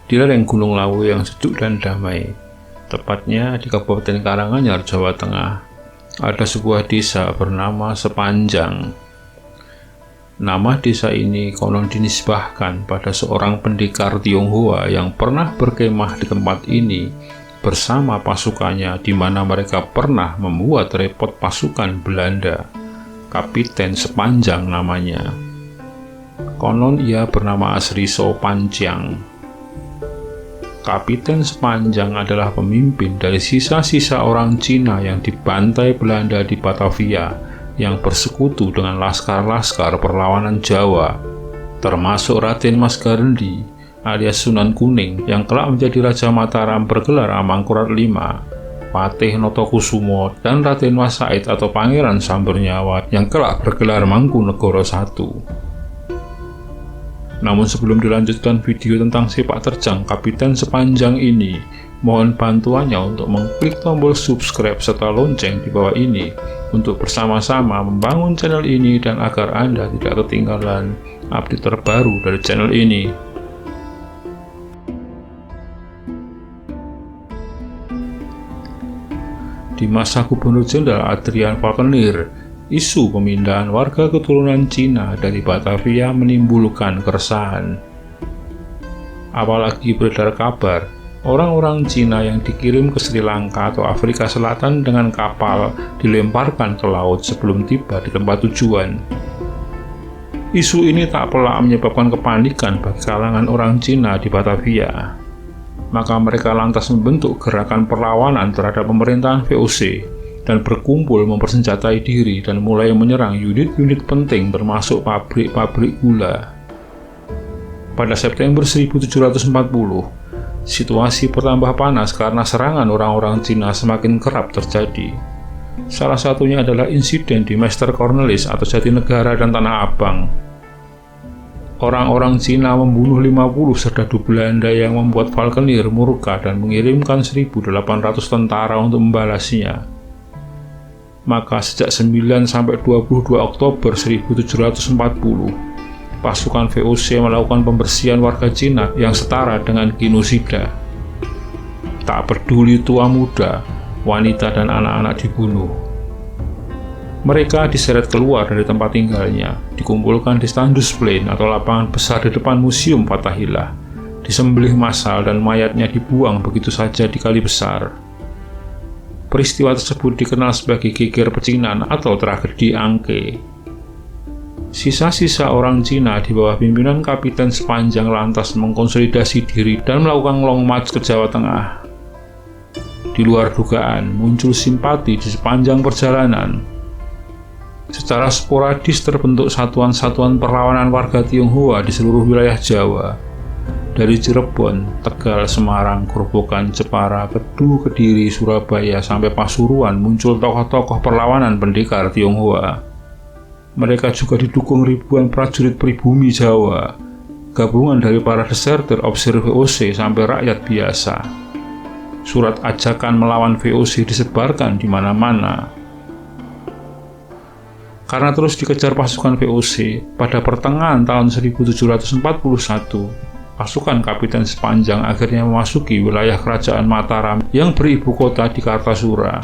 di lereng Gunung Lawu yang sejuk dan damai, tepatnya di Kabupaten Karanganyar, Jawa Tengah, ada sebuah desa bernama Sepanjang. Nama desa ini konon dinisbahkan pada seorang pendekar Tionghoa yang pernah berkemah di tempat ini bersama pasukannya, di mana mereka pernah membuat repot pasukan Belanda. Kapiten Sepanjang namanya. Konon ia bernama asli Sopanjang. Kapiten Sepanjang adalah pemimpin dari sisa-sisa orang Cina yang dibantai Belanda di Batavia, yang bersekutu dengan laskar-laskar perlawanan Jawa, termasuk Raden Mas Garendi alias Sunan Kuning yang kelak menjadi Raja Mataram bergelar Amangkurat V, Patih Notokusumo, dan Raden Mas Said atau Pangeran Sambernyawa yang kelak bergelar Mangkunegoro I. Namun sebelum dilanjutkan video tentang sepak terjang Kapiten Sepanjang ini, mohon bantuannya untuk mengklik tombol subscribe serta lonceng di bawah ini untuk bersama-sama membangun channel ini dan agar Anda tidak ketinggalan update terbaru dari channel ini. Di masa Gubernur Jenderal Adrian Falkenir, isu pemindahan warga keturunan Cina dari Batavia menimbulkan keresahan. Apalagi beredar kabar, orang-orang Cina yang dikirim ke Sri Lanka atau Afrika Selatan dengan kapal dilemparkan ke laut sebelum tiba di tempat tujuan. Isu ini tak pelak menyebabkan kepanikan bagi kalangan orang Cina di Batavia. Maka mereka lantas membentuk gerakan perlawanan terhadap pemerintahan VOC dan berkumpul mempersenjatai diri dan mulai menyerang unit-unit penting termasuk pabrik-pabrik gula. Pada September 1740, situasi bertambah panas karena serangan orang-orang Cina semakin kerap terjadi. Salah satunya adalah insiden di Mester Cornelis atau Jatinegara dan Tanah Abang. Orang-orang Cina membunuh 50 serdadu Belanda yang membuat Falkenir murka dan mengirimkan 1.800 tentara untuk membalasnya. Maka sejak 9 sampai 22 Oktober 1740, pasukan VOC melakukan pembersihan warga Cina yang setara dengan genosida. Tak peduli tua muda, wanita dan anak-anak dibunuh. Mereka diseret keluar dari tempat tinggalnya, dikumpulkan di Standus Plain atau lapangan besar di depan Museum Fathahillah, disembelih massal dan mayatnya dibuang begitu saja di kali besar. Peristiwa tersebut dikenal sebagai geger pecinan atau tragedi Angke. Sisa-sisa orang Cina di bawah pimpinan Kapiten Sepanjang lantas mengkonsolidasi diri dan melakukan long march ke Jawa Tengah. Di luar dugaan, muncul simpati di sepanjang perjalanan. Secara sporadis terbentuk satuan-satuan perlawanan warga Tionghoa di seluruh wilayah Jawa. Dari Cirebon, Tegal, Semarang, Grobogan, Jepara, Kedu, Kediri, Surabaya, sampai Pasuruan muncul tokoh-tokoh perlawanan pendekar Tionghoa. Mereka juga didukung ribuan prajurit pribumi Jawa, gabungan dari para deserter officer VOC sampai rakyat biasa. Surat ajakan melawan VOC disebarkan di mana-mana. Karena terus dikejar pasukan VOC, pada pertengahan tahun 1741, pasukan Kapiten Sepanjang akhirnya memasuki wilayah Kerajaan Mataram yang beribu kota di Kartasura.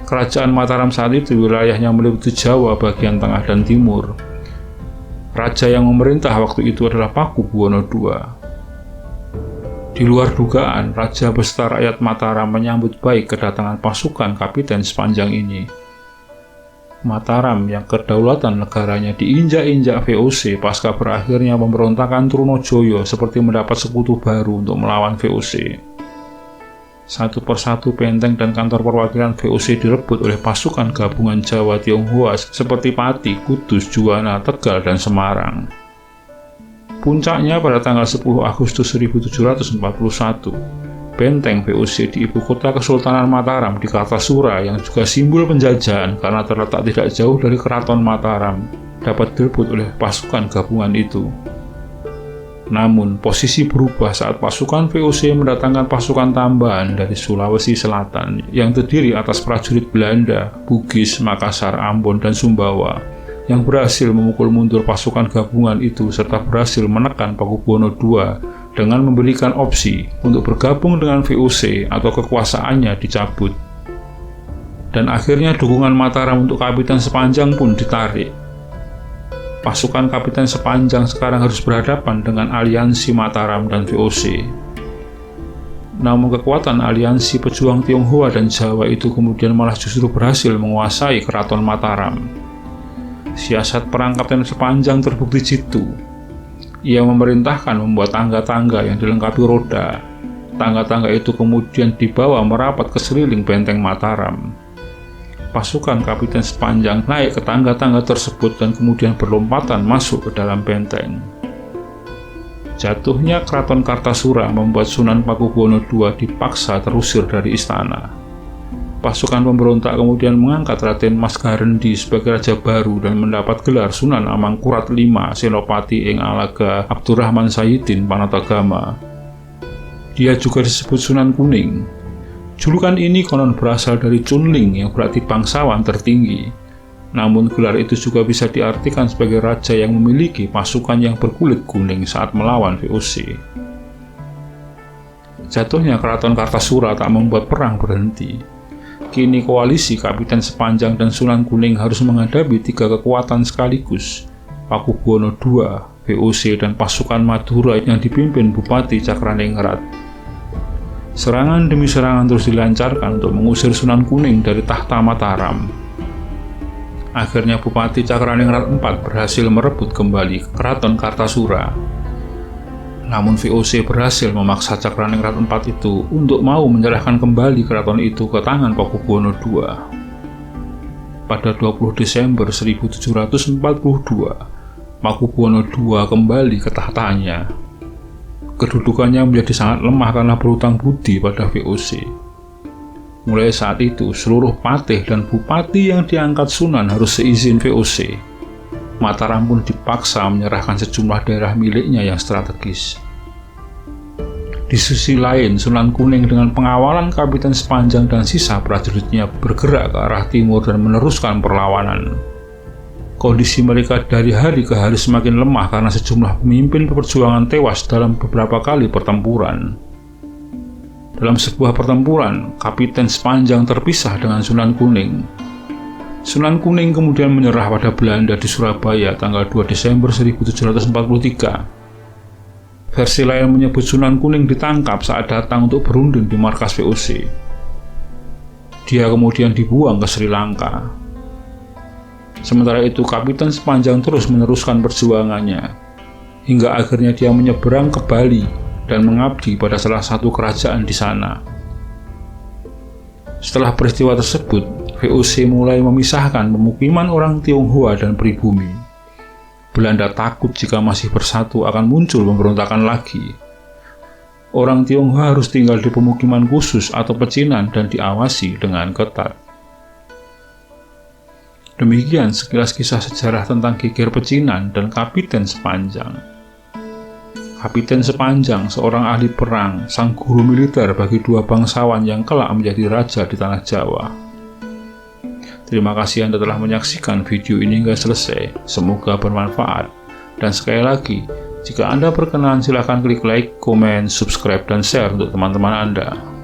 Kerajaan Mataram saat itu wilayahnya meliputi Jawa bagian tengah dan timur. Raja yang memerintah waktu itu adalah Pakubuwono II. Di luar dugaan, Raja beserta rakyat Mataram menyambut baik kedatangan pasukan Kapiten Sepanjang ini. Mataram yang kedaulatan negaranya diinjak-injak VOC pasca berakhirnya pemberontakan Trunojoyo seperti mendapat sekutu baru untuk melawan VOC. Satu persatu benteng dan kantor perwakilan VOC direbut oleh pasukan gabungan Jawa Tionghoa seperti Pati, Kudus, Juwana, Tegal, dan Semarang. Puncaknya pada tanggal 10 Agustus 1741, benteng VOC di ibu kota Kesultanan Mataram di Kartasura yang juga simbol penjajahan karena terletak tidak jauh dari Keraton Mataram dapat direbut oleh pasukan gabungan itu. Namun, posisi berubah saat pasukan VOC mendatangkan pasukan tambahan dari Sulawesi Selatan yang terdiri atas prajurit Belanda, Bugis, Makassar, Ambon, dan Sumbawa yang berhasil memukul mundur pasukan gabungan itu serta berhasil menekan Pakubuwono II dengan memberikan opsi untuk bergabung dengan VOC atau kekuasaannya dicabut. Dan akhirnya dukungan Mataram untuk Kapitan Sepanjang pun ditarik. Pasukan Kapitan Sepanjang sekarang harus berhadapan dengan aliansi Mataram dan VOC. Namun kekuatan aliansi pejuang Tionghoa dan Jawa itu kemudian malah justru berhasil menguasai keraton Mataram. Siasat perang Kapten Sepanjang terbukti jitu. Ia memerintahkan membuat tangga-tangga yang dilengkapi roda. Tangga-tangga itu kemudian dibawa merapat ke sekeliling benteng Mataram. Pasukan Kapiten Sepanjang naik ke tangga-tangga tersebut dan kemudian berlompatan masuk ke dalam benteng. Jatuhnya Keraton Kartasura membuat Sunan Pakubuwono II dipaksa terusir dari istana. Pasukan pemberontak kemudian mengangkat Raden Mas Garendi sebagai raja baru dan mendapat gelar Sunan Amangkurat V Senopati ing Alaga Abdurrahman Sayyidin Panatagama. Dia juga disebut Sunan Kuning. Julukan ini konon berasal dari Chunling yang berarti bangsawan tertinggi. Namun gelar itu juga bisa diartikan sebagai raja yang memiliki pasukan yang berkulit kuning saat melawan VOC. Jatuhnya Keraton Kartasura tak membuat perang berhenti. Kini koalisi Kapiten Sepanjang dan Sunan Kuning harus menghadapi tiga kekuatan sekaligus, Pakubuwono II, VOC, dan pasukan Madura yang dipimpin Bupati Cakraningrat. Serangan demi serangan terus dilancarkan untuk mengusir Sunan Kuning dari tahta Mataram. Akhirnya Bupati Cakraningrat IV berhasil merebut kembali Keraton Kartasura. Namun VOC berhasil memaksa Cakraningrat IV itu untuk mau menyerahkan kembali keraton itu ke tangan Pakubuwono II. Pada 20 Desember 1742, Pakubuwono II kembali ke tahtanya. Kedudukannya menjadi sangat lemah karena berhutang budi pada VOC. Mulai saat itu, seluruh patih dan bupati yang diangkat Sunan harus seizin VOC. Mataram pun dipaksa menyerahkan sejumlah daerah miliknya yang strategis. Di sisi lain, Sunan Kuning dengan pengawalan Kapiten Sepanjang dan sisa prajuritnya bergerak ke arah timur dan meneruskan perlawanan. Kondisi mereka dari hari ke hari semakin lemah karena sejumlah pemimpin perjuangan tewas dalam beberapa kali pertempuran. Dalam sebuah pertempuran, Kapiten Sepanjang terpisah dengan Sunan Kuning. Sunan Kuning kemudian menyerah pada Belanda di Surabaya tanggal 2 Desember 1743. Versi lain menyebut Sunan Kuning ditangkap saat datang untuk berunding di markas VOC. Dia kemudian dibuang ke Sri Lanka. Sementara itu, Kapiten Sepanjang terus meneruskan perjuangannya, hingga akhirnya dia menyeberang ke Bali dan mengabdi pada salah satu kerajaan di sana. Setelah peristiwa tersebut, VOC mulai memisahkan pemukiman orang Tionghoa dan pribumi. Belanda takut jika masih bersatu akan muncul pemberontakan lagi. Orang Tionghoa harus tinggal di pemukiman khusus atau pecinan dan diawasi dengan ketat. Demikian sekilas kisah sejarah tentang Geger Pecinan dan Kapiten Sepanjang. Kapiten Sepanjang, seorang ahli perang, sang guru militer bagi dua bangsawan yang kelak menjadi raja di tanah Jawa. Terima kasih Anda telah menyaksikan video ini hingga selesai. Semoga bermanfaat. Dan sekali lagi, jika Anda berkenan, silahkan klik like, komen, subscribe, dan share untuk teman-teman Anda.